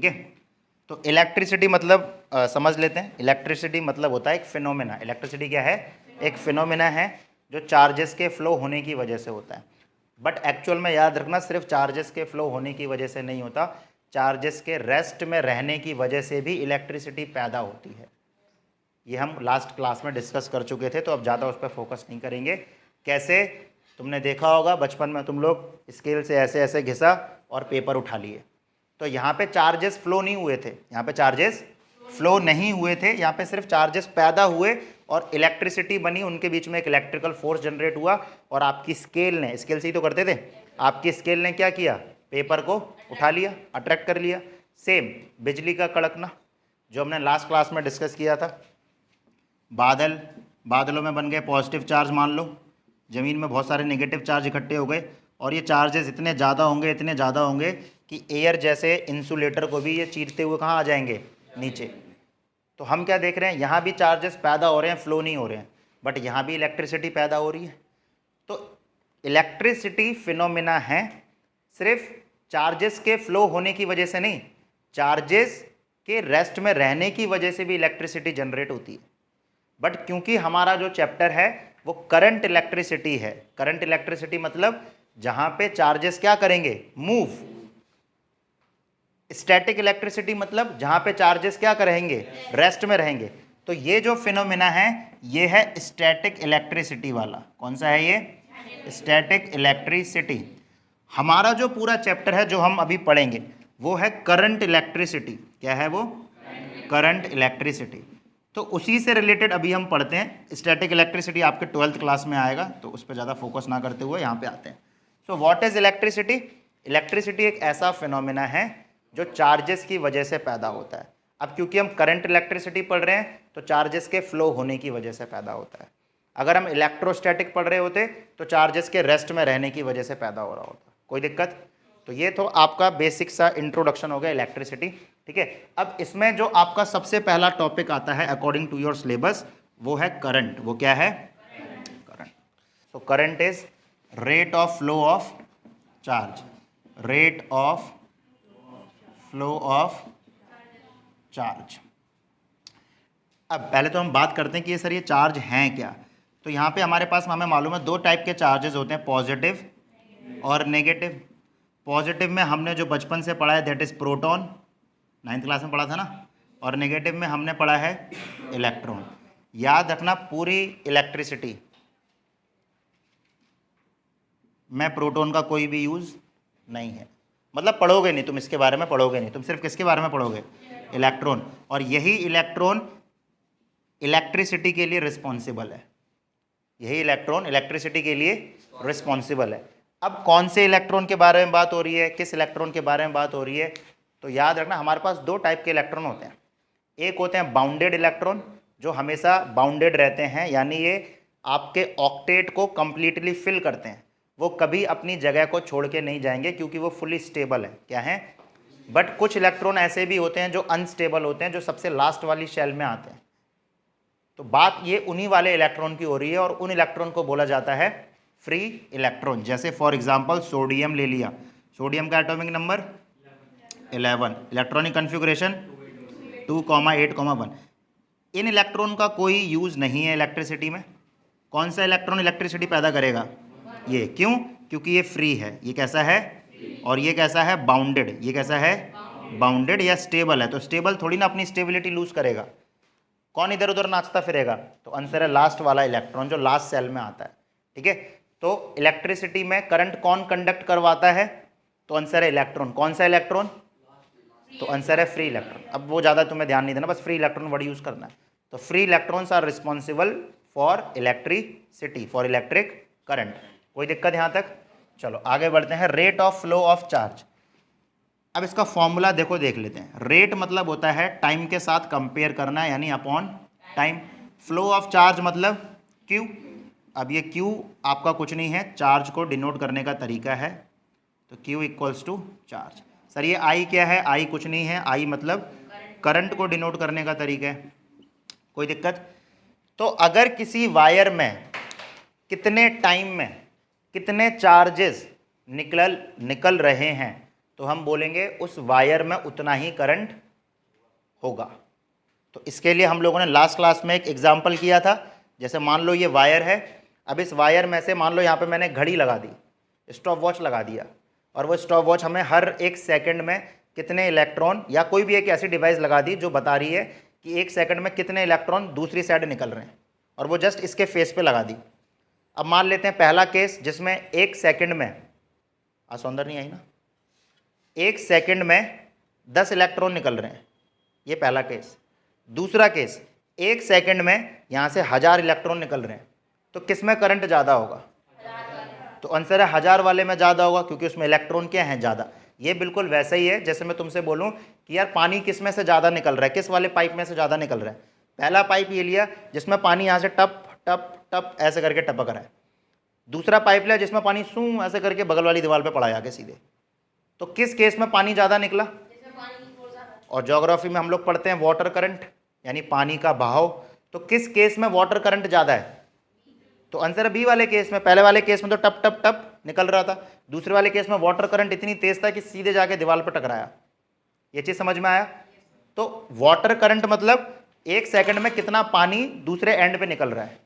ठीक है। तो इलेक्ट्रिसिटी मतलब समझ लेते हैं। इलेक्ट्रिसिटी मतलब होता है एक फिनोमेना। इलेक्ट्रिसिटी क्या है? एक फिनोमेना है जो चार्जेस के फ्लो होने की वजह से होता है। बट एक्चुअल में याद रखना, सिर्फ चार्जेस के फ्लो होने की वजह से नहीं होता, चार्जेस के रेस्ट में रहने की वजह से भी इलेक्ट्रिसिटी पैदा होती है। ये हम लास्ट क्लास में डिस्कस कर चुके थे, तो अब ज़्यादा उस पर फोकस नहीं करेंगे। कैसे? तुमने देखा होगा बचपन में, तुम लोग स्केल से ऐसे ऐसे घिसा और पेपर उठा लिए। तो यहाँ पे चार्जेस फ्लो नहीं हुए थे, यहाँ पे चार्जेस फ्लो नहीं हुए थे, यहाँ पे सिर्फ चार्जेस पैदा हुए और इलेक्ट्रिसिटी बनी, उनके बीच में एक इलेक्ट्रिकल फोर्स जनरेट हुआ और आपकी स्केल ने, स्केल से ही तो करते थे, आपकी स्केल ने क्या किया? पेपर को उठा लिया, अट्रैक्ट कर लिया। सेम बिजली का कड़कना जो हमने लास्ट क्लास में डिस्कस किया था। बादल, बादलों में बन गए पॉजिटिव चार्ज, मान लो ज़मीन में बहुत सारे नेगेटिव चार्ज इकट्ठे हो गए और ये चार्जेस इतने ज़्यादा होंगे, इतने ज़्यादा होंगे कि एयर जैसे इंसुलेटर को भी ये चीरते हुए कहाँ आ जाएंगे? नीचे। तो हम क्या देख रहे हैं? यहाँ भी चार्जेस पैदा हो रहे हैं, फ्लो नहीं हो रहे हैं, बट यहाँ भी इलेक्ट्रिसिटी पैदा हो रही है। तो इलेक्ट्रिसिटी फिनोमिना है, सिर्फ चार्जेस के फ्लो होने की वजह से नहीं, चार्जेस के रेस्ट में रहने की वजह से भी इलेक्ट्रिसिटी जनरेट होती है। बट क्योंकि हमारा जो चैप्टर है वो करंट इलेक्ट्रिसिटी है, करंट इलेक्ट्रिसिटी मतलब जहां पे चार्जेस क्या करेंगे? मूव। स्टैटिक इलेक्ट्रिसिटी मतलब जहां पे चार्जेस क्या करेंगे? रेस्ट में रहेंगे। तो ये जो फिनोमिना है ये है स्टैटिक इलेक्ट्रिसिटी वाला। कौन सा है ये? Static electricity. हमारा जो पूरा चैप्टर है जो हम अभी पढ़ेंगे वो है करंट इलेक्ट्रिसिटी। क्या है वो? Current electricity. तो उसी से रिलेटेड अभी हम पढ़ते हैं। स्टैटिक इलेक्ट्रिसिटी आपके 12th क्लास में आएगा, तो उस पर ज़्यादा फोकस ना करते हुए यहाँ पे आते हैं। सो व्हाट इज इलेक्ट्रिसिटी? इलेक्ट्रिसिटी एक ऐसा फिनोमेना है जो चार्जेस की वजह से पैदा होता है। अब क्योंकि हम करंट इलेक्ट्रिसिटी पढ़ रहे हैं तो चार्जेस के फ्लो होने की वजह से पैदा होता है। अगर हम इलेक्ट्रोस्टैटिक पढ़ रहे होते तो चार्जेस के रेस्ट में रहने की वजह से पैदा हो रहा होता। कोई दिक्कत? तो ये तो आपका बेसिक सा इंट्रोडक्शन हो गया इलेक्ट्रिसिटी। ठीक है, अब इसमें जो आपका सबसे पहला टॉपिक आता है अकॉर्डिंग टू योर सिलेबस वो है करंट। वो क्या है? Current. So current is rate of flow of charge, rate of flow of charge. अब पहले तो हम बात करते हैं कि ये सर ये चार्ज हैं क्या। तो यहाँ पे हमारे पास, हमें मालूम है, दो टाइप के चार्जेस होते हैं, पॉजिटिव और नेगेटिव। पॉजिटिव में हमने जो बचपन से पढ़ा है that is proton, 9th class में पढ़ा था ना, और नेगेटिव में हमने पढ़ा है इलेक्ट्रॉन। याद रखना पूरी इलेक्ट्रिसिटी में प्रोटॉन का कोई भी यूज नहीं है, मतलब पढ़ोगे नहीं तुम, इसके बारे में पढ़ोगे नहीं तुम, सिर्फ किसके बारे में पढ़ोगे? इलेक्ट्रॉन। और यही इलेक्ट्रॉन इलेक्ट्रिसिटी के लिए रिस्पॉन्सिबल है, यही इलेक्ट्रॉन इलेक्ट्रिसिटी के लिए रिस्पॉन्सिबल है। अब कौन से इलेक्ट्रॉन के बारे में बात हो रही है, किस इलेक्ट्रॉन के बारे में बात हो रही है? तो याद रखना हमारे पास दो टाइप के इलेक्ट्रॉन होते हैं। एक होते हैं बाउंडेड इलेक्ट्रॉन जो हमेशा बाउंडेड रहते हैं, यानी ये आपके ऑक्टेट को कंप्लीटली फिल करते हैं, वो कभी अपनी जगह को छोड़ के नहीं जाएंगे क्योंकि वो फुली स्टेबल है। क्या है? बट कुछ इलेक्ट्रॉन ऐसे भी होते हैं जो अनस्टेबल होते हैं, जो सबसे लास्ट वाली शेल में आते हैं। तो बात ये उन्हीं वाले इलेक्ट्रॉन की हो रही है और उन इलेक्ट्रॉन को बोला जाता है फ्री इलेक्ट्रॉन। जैसे फॉर एग्जांपल सोडियम ले लिया, सोडियम का एटॉमिक नंबर 11, इलेक्ट्रॉनिक कॉन्फ़िगरेशन 2,8,1। इन इलेक्ट्रॉन का कोई यूज़ नहीं है इलेक्ट्रिसिटी में। कौन सा इलेक्ट्रॉन इलेक्ट्रिसिटी पैदा करेगा? ये। क्यों? क्योंकि ये फ्री है। ये कैसा है? और ये कैसा है? बाउंडेड। ये कैसा है? बाउंडेड या स्टेबल है। तो स्टेबल थोड़ी ना अपनी स्टेबिलिटी लूज करेगा, कौन इधर उधर नाचता फिरेगा? तो आंसर है लास्ट वाला इलेक्ट्रॉन जो लास्ट सेल में आता है। ठीक है, तो इलेक्ट्रिसिटी में करंट कौन कंडक्ट करवाता है? तो आंसर है इलेक्ट्रॉन। कौन सा इलेक्ट्रॉन? तो आंसर है फ्री इलेक्ट्रॉन। अब वो ज़्यादा तुम्हें ध्यान नहीं देना, बस फ्री इलेक्ट्रॉन वर्ड यूज करना है। तो free electrons are responsible for electricity, for electric current. कोई दिक्कत यहाँ तक? चलो आगे बढ़ते हैं। Rate of flow of charge. अब इसका फॉर्मूला देखो, देख लेते हैं। रेट मतलब होता है टाइम के साथ कंपेयर करना, यानी upon time. Flow of charge मतलब क्यू। अब ये क्यू आपका कुछ नहीं है, चार्ज को डिनोट करने का तरीका है। तो Q equals to charge. Sir ये आई क्या है? आई कुछ नहीं है, आई मतलब करंट को डिनोट करने का तरीका है। कोई दिक्कत? तो अगर किसी वायर में कितने टाइम में कितने चार्जेस निकल रहे हैं, तो हम बोलेंगे उस वायर में उतना ही करंट होगा। तो इसके लिए हम लोगों ने लास्ट क्लास में एक एग्जाम्पल किया था। जैसे मान लो ये वायर है, अब इस वायर में से मान लो यहाँ पे मैंने घड़ी लगा दी, स्टॉप वॉच लगा दिया, और वो स्टॉप वॉच हमें हर एक सेकंड में कितने इलेक्ट्रॉन, या कोई भी एक ऐसी डिवाइस लगा दी जो बता रही है कि एक सेकंड में कितने इलेक्ट्रॉन दूसरी साइड निकल रहे हैं, और वो जस्ट इसके फेस पे लगा दी। अब मान लेते हैं पहला केस जिसमें एक सेकंड में, सौंदर्य नहीं आई ना, एक सेकंड में 10 इलेक्ट्रॉन निकल रहे हैं, ये पहला केस। दूसरा केस, एक सेकंड में यहाँ से 1000 इलेक्ट्रॉन निकल रहे हैं, तो किस में करंट ज़्यादा होगा? तो आंसर है 1000 वाले में ज़्यादा होगा, क्योंकि उसमें इलेक्ट्रॉन क्या है? ज़्यादा। ये बिल्कुल वैसे ही है जैसे मैं तुमसे बोलूँ कि यार पानी किस में से ज़्यादा निकल रहा है, किस वाले पाइप में से ज़्यादा निकल रहा है। पहला पाइप ये लिया जिसमें पानी यहाँ से टप टप टप ऐसे करके टपक रहा है, दूसरा पाइप लिया जिसमें पानी सूं ऐसे करके बगल वाली दीवार पे पड़ा जाके सीधे। तो किस केस में पानी ज़्यादा निकला? और ज्योग्राफी में हम लोग पढ़ते हैं वाटर करंट, यानी पानी का बहाव। तो किस केस में वाटर करंट ज़्यादा है? तो आंसर है बी वाले केस में। पहले वाले केस में तो टप टप टप निकल रहा था, दूसरे वाले केस में वाटर करंट इतनी तेज था कि सीधे जाके दीवार पर टकराया। ये चीज़ समझ में आया? तो वाटर करंट मतलब एक सेकंड में कितना पानी दूसरे एंड पे निकल रहा है।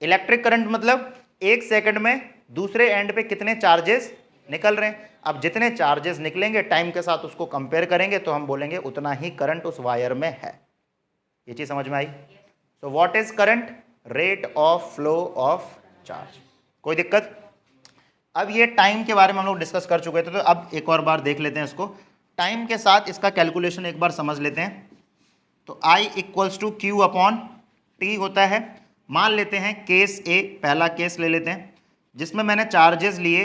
इलेक्ट्रिक करंट मतलब एक सेकंड में दूसरे एंड पे कितने चार्जेस निकल रहे हैं। अब जितने चार्जेस निकलेंगे टाइम के साथ उसको कंपेयर करेंगे तो हम बोलेंगे उतना ही करंट उस वायर में है। ये चीज़ समझ में आई? So what is current? Rate of flow of charge. कोई दिक्कत? अब ये टाइम के बारे में हम लोग डिस्कस कर चुके थे, तो अब एक और बार देख लेते हैं इसको। टाइम के साथ इसका कैलकुलेशन एक बार समझ लेते हैं। तो I equals to Q upon T होता है। मान लेते हैं केस ए, पहला केस ले लेते हैं जिसमें मैंने चार्जेस लिए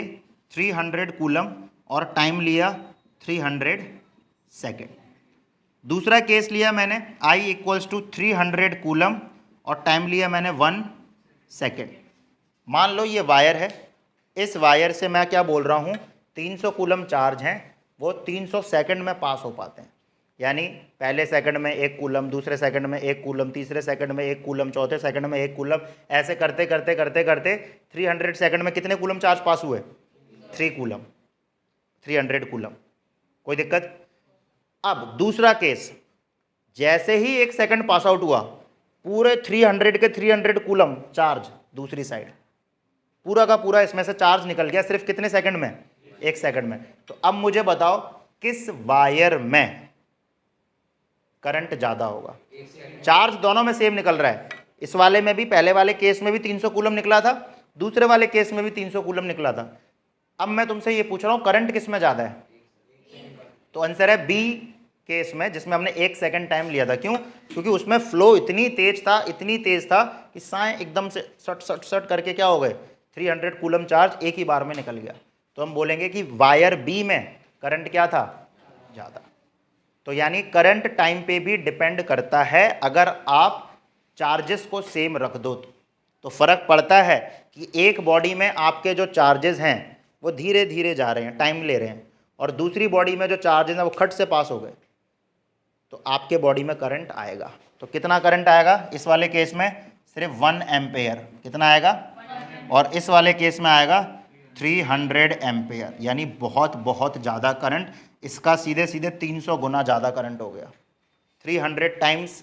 300 कूलम और टाइम लिया 300 सेकेंड। दूसरा केस लिया मैंने I इक्वल्स टू 300 कूलम और टाइम लिया मैंने 1 सेकेंड। मान लो ये वायर है, इस वायर से मैं क्या बोल रहा हूँ, 300 कूलम चार्ज हैं, वो 300 सेकंड में पास हो पाते हैं। यानी पहले सेकंड में 1 कूलम, दूसरे सेकंड में 1 कूलम, तीसरे सेकंड में 1 कूलम, चौथे सेकंड में 1 कूलम, ऐसे करते करते करते करते 300 सेकंड में कितने कूलम चार्ज पास हुए? 3 कूलम, 300 कूलम। कोई दिक्कत? अब दूसरा केस, जैसे ही 1 सेकंड पास आउट हुआ, पूरे 300 के 300 कूलम चार्ज दूसरी साइड, पूरा का पूरा इसमें से चार्ज निकल गया सिर्फ कितने सेकंड में? 1 सेकंड में। तो अब मुझे बताओ किस वायर में करंट ज्यादा होगा? चार्ज दोनों में सेम निकल रहा है। इस वाले में भी, पहले वाले केस में भी 300 कूलम निकला था, दूसरे वाले केस में भी 300 कूलम निकला था। अब मैं तुमसे ये पूछ रहा हूं करंट किस में ज्यादा है? तो आंसर है बी केस में, जिसमें हमने 1 सेकंड टाइम लिया था। क्यों? क्योंकि उसमें फ्लो इतनी तेज था, इतनी तेज था कि साए एकदम से सट सट सट करके क्या हो गए, 300 कूलम चार्ज एक ही बार में निकल गया। तो हम बोलेंगे कि वायर बी में करंट क्या था? ज्यादा। तो यानी करंट टाइम पे भी डिपेंड करता है। अगर आप चार्जेस को सेम रख दो तो फर्क पड़ता है कि एक बॉडी में आपके जो चार्जेस हैं वो धीरे धीरे जा रहे हैं, टाइम ले रहे हैं, और दूसरी बॉडी में जो चार्जेस हैं वो खट से पास हो गए, तो आपके बॉडी में करंट आएगा। तो कितना करंट आएगा? इस वाले केस में सिर्फ 1 एम्पेयर। कितना आएगा? और इस वाले केस में आएगा 300 एम्पेयर, यानी बहुत बहुत ज़्यादा करंट। इसका सीधे सीधे 300 गुना ज़्यादा करंट हो गया। 300 टाइम्स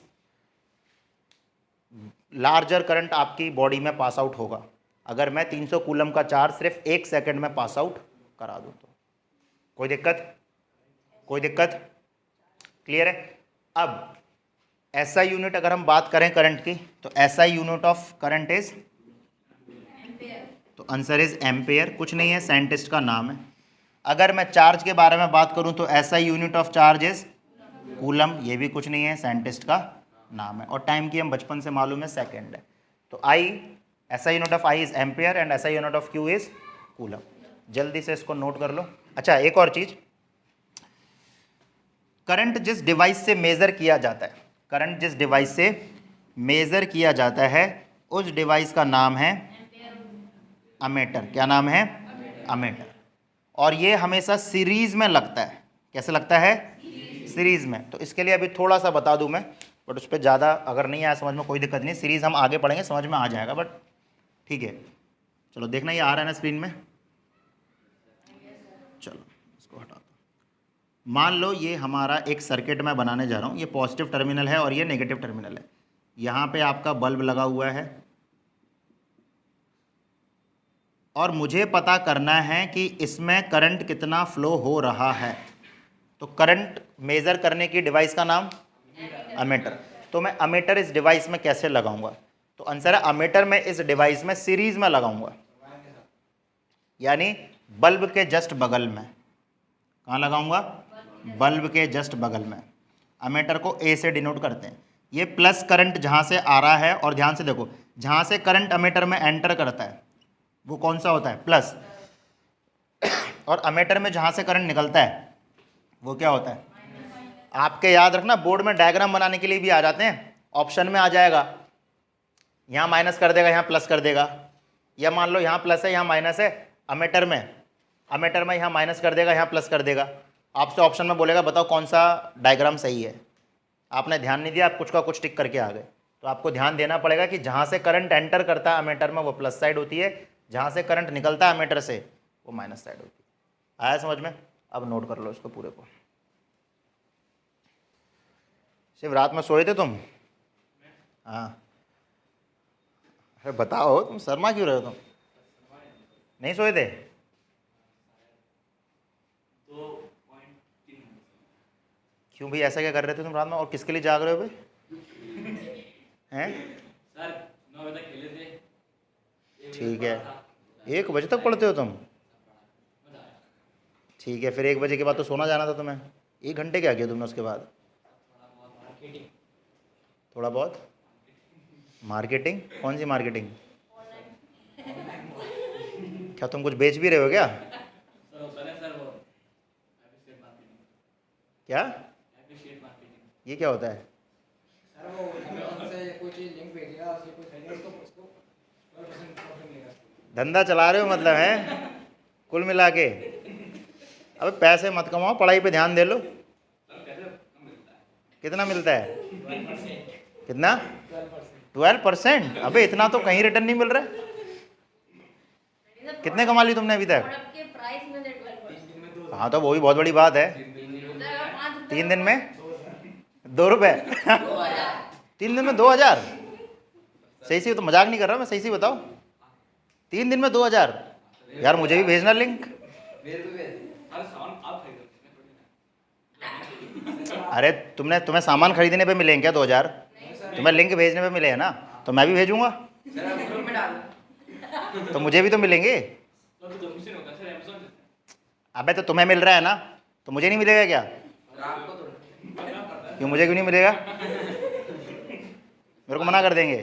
लार्जर करंट आपकी बॉडी में पास आउट होगा अगर मैं 300 कूलम का चार्ज सिर्फ 1 सेकंड में पास आउट करा दूँ तो। कोई दिक्कत? कोई दिक्कत? क्लियर है? अब एसआई यूनिट अगर हम बात करें करंट की, तो SI unit of current is, तो आंसर इज एम्पेयर। कुछ नहीं है, साइंटिस्ट का नाम है। अगर मैं चार्ज के बारे में बात करूं तो SI unit of charge is coulomb, ये भी कुछ नहीं है, साइंटिस्ट का नाम है। और टाइम की हम बचपन से मालूम है, सेकेंड है। तो I, SI unit of I is ampere and SI unit of Q is coulomb. जल्दी से इसको नोट कर लो। अच्छा, एक और चीज, करंट जिस डिवाइस से मेजर किया जाता है, करंट जिस डिवाइस से मेजर किया जाता है उस डिवाइस का नाम है अमेटर। क्या नाम है? अमेटर। और ये हमेशा सीरीज में लगता है। कैसे लगता है? सीरीज में। तो इसके लिए अभी थोड़ा सा बता दूं मैं, बट उस पर ज़्यादा अगर नहीं आया समझ में कोई दिक्कत नहीं, सीरीज हम आगे पढ़ेंगे, समझ में आ जाएगा, बट ठीक है। चलो देखना, ये आ रहा है ना स्क्रीन में? चलो इसको हटा दो। मान लो ये हमारा एक सर्किट मैं बनाने जा रहा हूँ, ये पॉजिटिव टर्मिनल है और ये नेगेटिव टर्मिनल है। यहाँ पे आपका बल्ब लगा हुआ है और मुझे पता करना है कि इसमें करंट कितना फ्लो हो रहा है। तो करंट मेज़र करने की डिवाइस का नाम अमीटर। तो मैं अमीटर इस डिवाइस में कैसे लगाऊंगा? तो आंसर है अमीटर में इस डिवाइस में सीरीज में लगाऊंगा, यानी बल्ब के जस्ट बगल में। कहाँ लगाऊंगा? बल्ब के जस्ट बगल में। अमीटर को ए से डिनोट करते हैं। ये प्लस करंट जहाँ से आ रहा है, और ध्यान से देखो, जहाँ से करंट अमीटर में एंटर करता है वो कौन सा होता है? प्लस। और अमीटर में जहाँ से करंट निकलता है वो क्या होता है? आपके याद रखना, बोर्ड में डायग्राम बनाने के लिए भी आ जाते हैं, ऑप्शन में आ जाएगा, यहाँ माइनस कर देगा, यहाँ प्लस कर देगा। या मान लो यहाँ प्लस है यहाँ माइनस है, अमीटर में यहाँ माइनस कर देगा, यहाँ प्लस कर देगा। आपसे ऑप्शन में बोलेगा बताओ कौन सा डायग्राम सही है। आपने ध्यान नहीं दिया, आप कुछ का कुछ टिक करके आ गए। तो आपको ध्यान देना पड़ेगा कि जहाँ से करंट एंटर करता है अमीटर में वो प्लस साइड होती है, जहाँ से करंट निकलता है अमीटर से वो माइनस साइड होती है। आया समझ में? अब नोट कर लो इसको पूरे को। सिर्फ रात में सोए थे तुम? हाँ, अरे बताओ, तुम शर्मा क्यों रहे हो? तुम नहीं सोए थे? क्यों भाई, ऐसा क्या कर रहे थे तुम रात में, और किसके लिए जाग रहे हो भाई? हैं? सर 9 बजे तक खेले थे। ठीक है, 1 बजे तक पढ़ते हो तुम? ठीक है, फिर 1 बजे के बाद तो सोना जाना था तुम्हें। 1 घंटे क्या किया तुमने उसके बाद? थोड़ा बहुत मार्केटिंग? कौन सी मार्केटिंग? क्या तुम कुछ बेच भी रहे हो क्या? क्या ये क्या होता है? सर वो उनसे कोई चीज लिंक भेजेगा, उससे कोई खरीदेगा उसको 12% प्रॉफिट मिलेगा। धंधा चला रहे हो मतलब है कुल मिला के? अबे पैसे मत कमाओ, पढ़ाई पे ध्यान दे लो। कितना मिलता है? कितना? 12%? अबे इतना तो कहीं रिटर्न नहीं मिल रहा है। कितने कमा ली तुमने अभी तक? हाँ तो वो भी बहुत बड़ी बात है। 3 दिन में 2 रुपए 3 दिन में 2000? सही से, तो मजाक नहीं कर रहा मैं, सही से बताओ। 3 दिन में 2000? यार मुझे भी भेजना लिंक। अरे तुम्हें सामान खरीदने पे मिलेंगे क्या 2000? तुम्हें लिंक भेजने पे मिले हैं ना, तो मैं भी भेजूंगा। तो मुझे भी तो मिलेंगे। अबे तो तुम्हें मिल रहा है ना, तो मुझे नहीं मिलेगा क्या? क्यों, मुझे क्यों नहीं मिलेगा? मेरे को मना कर देंगे?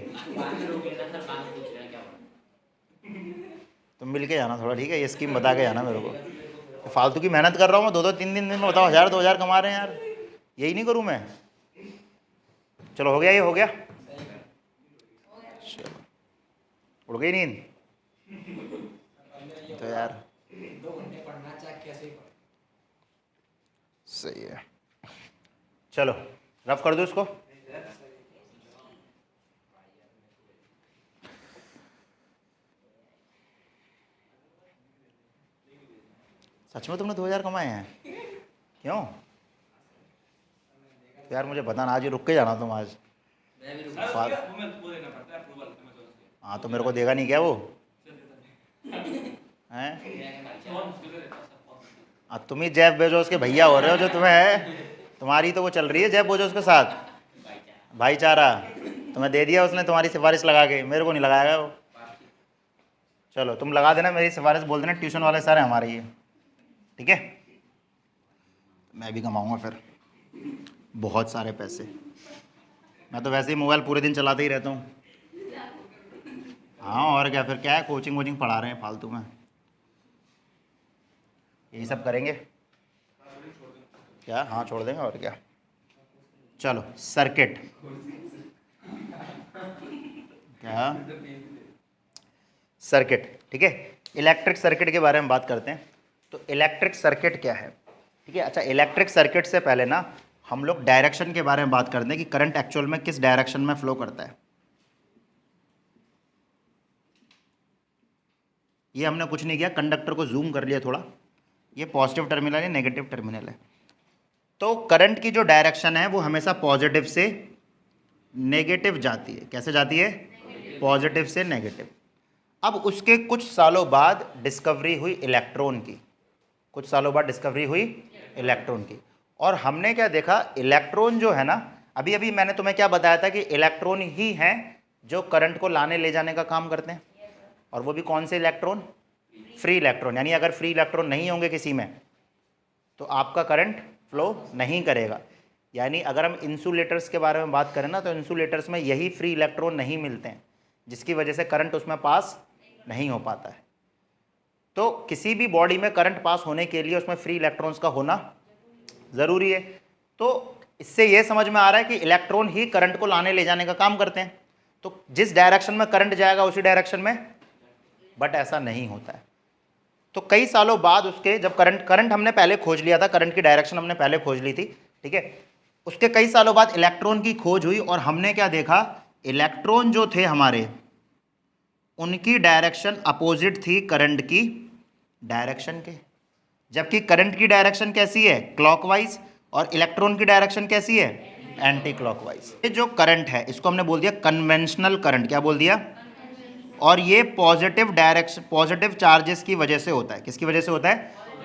तुम मिल के जाना थोड़ा, ठीक है? ये स्कीम बता के जाना मेरे को। फालतू की मेहनत कर रहा हूँ मैं 2-2 3 दिन में, बताओ 1000-2000 कमा रहे हैं यार। यही नहीं करूँ मैं? चलो हो गया, ये हो गया। चलो, उड़ गई नींद तो यार 2 घंटे पढ़ना चाहे कैसे ही पढ़ो। सही है। चलो रफ कर दो इसको। सच में तुमने 2000 कमाए हैं? क्यों? तो यार मुझे बताना, आज ही रुक के जाना तुम आज। हाँ तो मेरे को देगा नहीं क्या वो? हैं? तुम ही जेफ बेजोस के भैया हो रहे हो, जो तुम्हें है, तुम्हारी तो वो चल रही है जेफ बेजोस के साथ भाईचारा। तुम्हें दे दिया उसने तुम्हारी सिफारिश लगा के, मेरे को नहीं लगाएगा वो। चलो तुम लगा देना मेरी सिफारिश, बोल देना ट्यूशन वाले सारे हमारे ही है, ठीक है? मैं भी कमाऊंगा फिर बहुत सारे पैसे। मैं तो वैसे ही मोबाइल पूरे दिन चलाते ही रहता हूँ। हाँ और क्या, फिर क्या है, कोचिंग वोचिंग पढ़ा रहे हैं फालतू में, यही सब करेंगे क्या? हाँ छोड़ देंगे और क्या। चलो सर्किट, क्या सर्किट, ठीक है? इलेक्ट्रिक सर्किट के बारे में बात करते हैं। तो इलेक्ट्रिक सर्किट क्या है, ठीक है? अच्छा, इलेक्ट्रिक सर्किट से पहले ना हम लोग डायरेक्शन के बारे में बात करते हैं कि करंट एक्चुअल में किस डायरेक्शन में फ्लो करता है। ये हमने कुछ नहीं किया, कंडक्टर को जूम कर लिया थोड़ा। ये पॉजिटिव टर्मिनल है, नेगेटिव टर्मिनल है। तो करंट की जो डायरेक्शन है वो हमेशा पॉजिटिव से नेगेटिव जाती है। कैसे जाती है? पॉजिटिव से नेगेटिव। अब उसके कुछ सालों बाद डिस्कवरी हुई इलेक्ट्रॉन की, कुछ सालों बाद डिस्कवरी हुई इलेक्ट्रॉन की, और हमने क्या देखा, इलेक्ट्रॉन जो है ना, अभी अभी मैंने तुम्हें क्या बताया था कि इलेक्ट्रॉन ही हैं जो करंट को लाने ले जाने का काम करते हैं, और वो भी कौन से इलेक्ट्रॉन? Free electron. यानी अगर फ्री इलेक्ट्रॉन नहीं होंगे किसी में तो आपका करंट फ्लो नहीं करेगा। यानी अगर हम इंसुलेटर्स के बारे में बात करें ना, तो इंसुलेटर्स में यही फ्री इलेक्ट्रॉन नहीं मिलते हैं, जिसकी वजह से करंट उसमें पास नहीं हो पाता है। तो किसी भी बॉडी में करंट पास होने के लिए उसमें फ्री इलेक्ट्रॉन्स का होना ज़रूरी है। तो इससे यह समझ में आ रहा है कि इलेक्ट्रॉन ही करंट को लाने ले जाने का काम करते हैं। तो जिस डायरेक्शन में करंट जाएगा उसी डायरेक्शन में, बट ऐसा नहीं होता है। तो कई सालों बाद उसके, जब करंट हमने पहले खोज लिया था, करंट की डायरेक्शन हमने पहले खोज ली थी, ठीक है, उसके कई सालों बाद इलेक्ट्रॉन की खोज हुई, और हमने क्या देखा, इलेक्ट्रॉन जो थे हमारे, उनकी डायरेक्शन अपोजिट थी करंट की डायरेक्शन के। जबकि करंट की डायरेक्शन कैसी है? क्लॉकवाइज, और इलेक्ट्रॉन की डायरेक्शन कैसी है? Anti clockwise. ये जो करंट है इसको हमने बोल दिया कन्वेंशनल करंट। क्या बोल दिया? और ये पॉजिटिव डायरेक्शन, पॉजिटिव चार्जेस की वजह से होता है। किसकी वजह से होता है?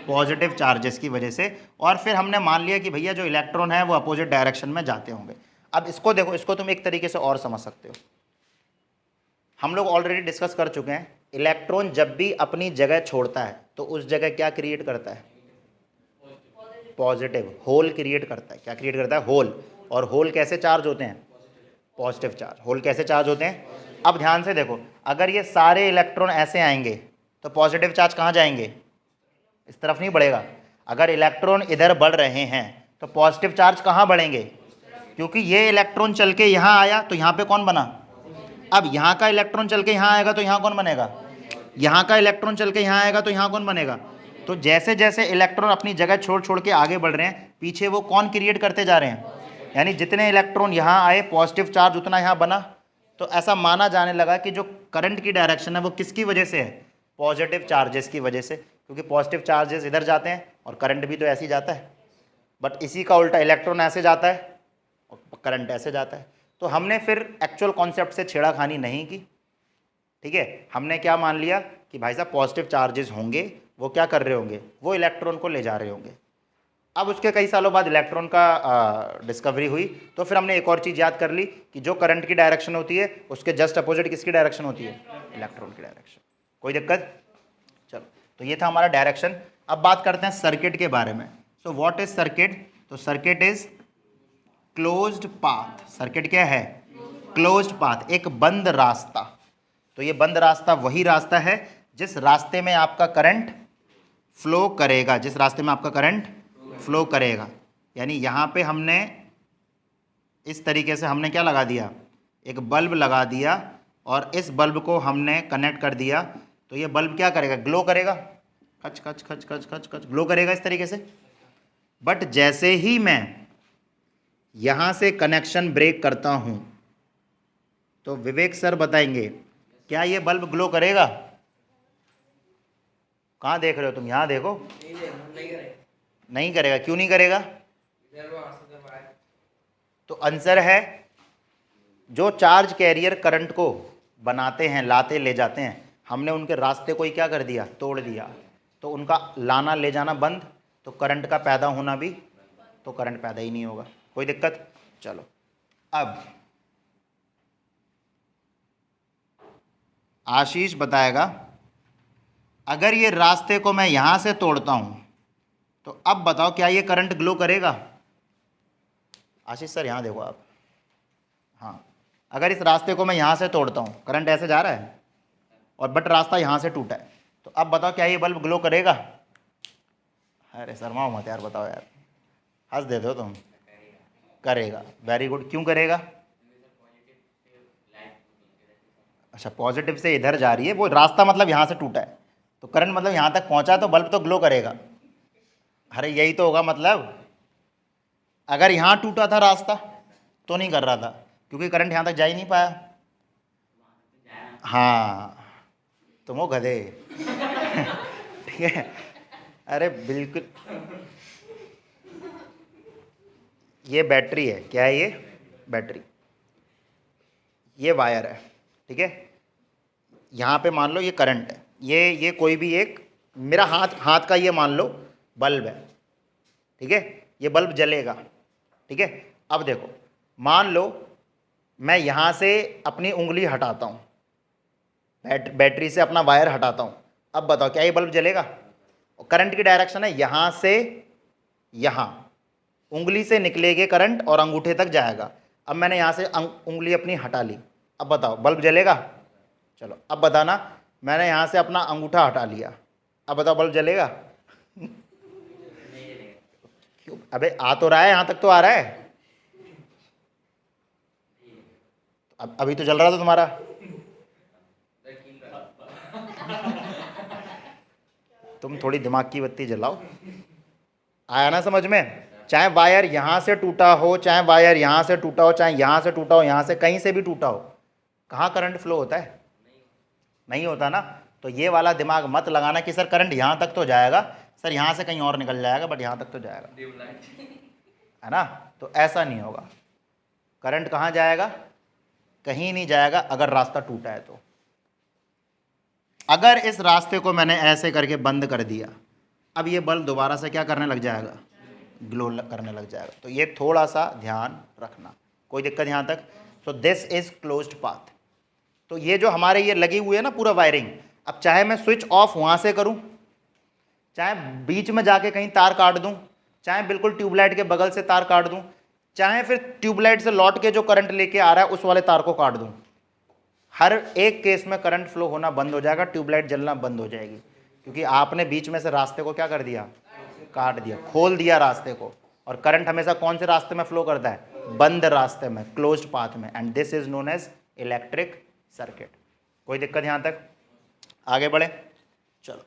पॉजिटिव चार्जेस की वजह से। और फिर हमने मान लिया कि भैया जो इलेक्ट्रॉन है वो अपोजिट डायरेक्शन में जाते होंगे। अब इसको देखो, इसको तुम एक तरीके से और समझ सकते हो। हम लोग ऑलरेडी डिस्कस कर चुके हैं, इलेक्ट्रॉन जब भी अपनी जगह छोड़ता है तो उस जगह क्या क्रिएट करता है? पॉजिटिव होल क्रिएट करता है। क्या क्रिएट करता है? होल। और होल कैसे चार्ज होते हैं? Positive charge. होल कैसे चार्ज होते हैं? अब ध्यान से देखो, अगर ये सारे इलेक्ट्रॉन ऐसे आएंगे तो पॉजिटिव चार्ज कहाँ जाएंगे? इस तरफ नहीं बढ़ेगा। अगर इलेक्ट्रॉन इधर बढ़ रहे हैं तो पॉजिटिव चार्ज कहाँ बढ़ेंगे? क्योंकि ये इलेक्ट्रॉन चल के यहाँ आया तो यहाँ पे कौन बना? अब यहाँ का इलेक्ट्रॉन चल के यहाँ आएगा तो यहाँ कौन बनेगा? यहाँ का इलेक्ट्रॉन चल के यहाँ आएगा तो यहाँ कौन बनेगा? तो जैसे जैसे इलेक्ट्रॉन अपनी जगह छोड़ छोड़ के आगे बढ़ रहे हैं, पीछे वो कौन क्रिएट करते जा रहे हैं? यानी जितने इलेक्ट्रॉन यहाँ आए पॉजिटिव चार्ज उतना यहाँ बना। तो ऐसा माना जाने लगा कि जो करंट की डायरेक्शन है वो किसकी वजह से है? पॉजिटिव चार्जेस की वजह से। क्योंकि पॉजिटिव चार्जेस इधर जाते हैं और करंट भी तो ऐसे ही जाता है, बट इसी का उल्टा, इलेक्ट्रॉन ऐसे जाता है और करंट ऐसे जाता है। तो हमने फिर एक्चुअल कॉन्सेप्ट से छेड़ाखानी नहीं की, ठीक है। हमने क्या मान लिया कि भाई साहब पॉजिटिव चार्जेस होंगे, वो क्या कर रहे होंगे? वो इलेक्ट्रॉन को ले जा रहे होंगे। अब उसके कई सालों बाद इलेक्ट्रॉन का डिस्कवरी हुई, तो फिर हमने एक और चीज़ याद कर ली कि जो करंट की डायरेक्शन होती है उसके जस्ट अपोजिट किसकी डायरेक्शन होती है? इलेक्ट्रॉन की डायरेक्शन। कोई दिक्कत? चलो, तो ये था हमारा डायरेक्शन। अब बात करते हैं सर्किट के बारे में। So what is circuit? तो circuit is closed path. Circuit क्या है? क्लोज्ड पाथ, एक बंद रास्ता। तो ये बंद रास्ता वही रास्ता है जिस रास्ते में आपका करंट फ्लो करेगा, जिस रास्ते में आपका करंट फ्लो करेगा। यानी यहाँ पे हमने इस तरीके से हमने क्या लगा दिया? एक बल्ब लगा दिया, और इस बल्ब को हमने कनेक्ट कर दिया, तो ये बल्ब क्या करेगा? ग्लो करेगा, खच खच खच खच खच खच ग्लो करेगा इस तरीके से। बट जैसे ही मैं यहाँ से कनेक्शन ब्रेक करता हूँ, तो विवेक सर बताएंगे क्या ये बल्ब ग्लो करेगा? कहाँ देख रहे हो तुम? यहाँ देखो। नहीं करेगा। क्यों नहीं करेगा? तो आंसर है, जो चार्ज कैरियर करंट को बनाते हैं, लाते ले जाते हैं, हमने उनके रास्ते को ही क्या कर दिया? तोड़ दिया। तो उनका लाना ले जाना बंद, तो करंट का पैदा होना भी, तो करंट पैदा ही नहीं होगा। कोई दिक्कत? चलो, अब आशीष बताएगा, अगर ये रास्ते को मैं यहां से तोड़ता हूं तो अब बताओ क्या ये करंट ग्लो करेगा? आशीष सर यहाँ देखो आप। हाँ, अगर इस रास्ते को मैं यहाँ से तोड़ता हूँ, करंट ऐसे जा रहा है और बट रास्ता यहाँ से टूटा है, तो अब बताओ क्या ये बल्ब ग्लो करेगा? अरे शर्माओ मत यार, बताओ यार, हंस देते हो तुम। करेगा। Very good. क्यों करेगा? अच्छा, पॉजिटिव से इधर जा रही है, वो रास्ता मतलब यहाँ से टूटा है, तो करंट मतलब यहाँ तक पहुँचा है, तो बल्ब तो ग्लो करेगा। अरे यही तो होगा मतलब। अगर यहाँ टूटा था रास्ता तो नहीं कर रहा था, क्योंकि करंट यहाँ तक जा ही नहीं पाया। हाँ, तुम हो गधे। ठीक है, अरे बिल्कुल। ये बैटरी है, क्या है ये? बैटरी। ये वायर है, ठीक है। यहाँ पे मान लो ये करंट है, ये कोई भी एक, मेरा हाथ का ये मान लो बल्ब है, ठीक है। ये बल्ब जलेगा, ठीक है। अब देखो, मान लो मैं यहाँ से अपनी उंगली हटाता हूँ, बैटरी से अपना वायर हटाता हूँ, अब बताओ क्या ये बल्ब जलेगा? करंट की डायरेक्शन है यहाँ से यहाँ, उंगली से निकलेगे करंट और अंगूठे तक जाएगा। अब मैंने यहाँ से उंगली अपनी हटा ली, अब बताओ बल्ब जलेगा? चलो अब बताना, मैंने यहाँ से अपना अंगूठा हटा लिया, अब बताओ बल्ब जलेगा? क्यों? अबे आ तो रहा है, यहाँ तक तो आ रहा है। अब अभी तो जल रहा था तुम्हारा। तुम थोड़ी दिमाग की बत्ती जलाओ। आया ना समझ में? चाहे वायर यहाँ से टूटा हो, चाहे वायर यहाँ से टूटा हो, चाहे यहाँ से टूटा हो, यहाँ से कहीं से भी टूटा हो, कहाँ करंट फ्लो होता है? नहीं होता ना। तो ये वाला दिमाग मत लगाना कि सर करंट यहाँ तक तो जाएगा, सर यहाँ से कहीं और निकल जाएगा, बट यहाँ तक तो जाएगा, है ना। तो ऐसा नहीं होगा। करंट कहाँ जाएगा? कहीं नहीं जाएगा अगर रास्ता टूटा है तो। अगर इस रास्ते को मैंने ऐसे करके बंद कर दिया, अब ये बल्ब दोबारा से क्या करने लग जाएगा? ग्लो करने लग जाएगा। तो ये थोड़ा सा ध्यान रखना। कोई दिक्कत यहाँ तक? So this is closed path. तो ये जो हमारे ये लगी हुई है ना पूरा वायरिंग, अब चाहे मैं स्विच ऑफ वहाँ से करूँ, चाहे बीच में जाके कहीं तार काट दूँ, चाहे बिल्कुल ट्यूबलाइट के बगल से तार काट दूँ, चाहे फिर ट्यूबलाइट से लौट के जो करंट लेके आ रहा है उस वाले तार को काट दूँ, हर एक केस में करंट फ्लो होना बंद हो जाएगा, ट्यूबलाइट जलना बंद हो जाएगी, क्योंकि आपने बीच में से रास्ते को क्या कर दिया? काट दिया, खोल दिया रास्ते को। और करंट हमेशा कौन से रास्ते में फ्लो करता है? बंद रास्ते में, क्लोज्ड पाथ में। And this is known as electric circuit. कोई दिक्कत यहाँ तक? आगे बढ़े, चलो।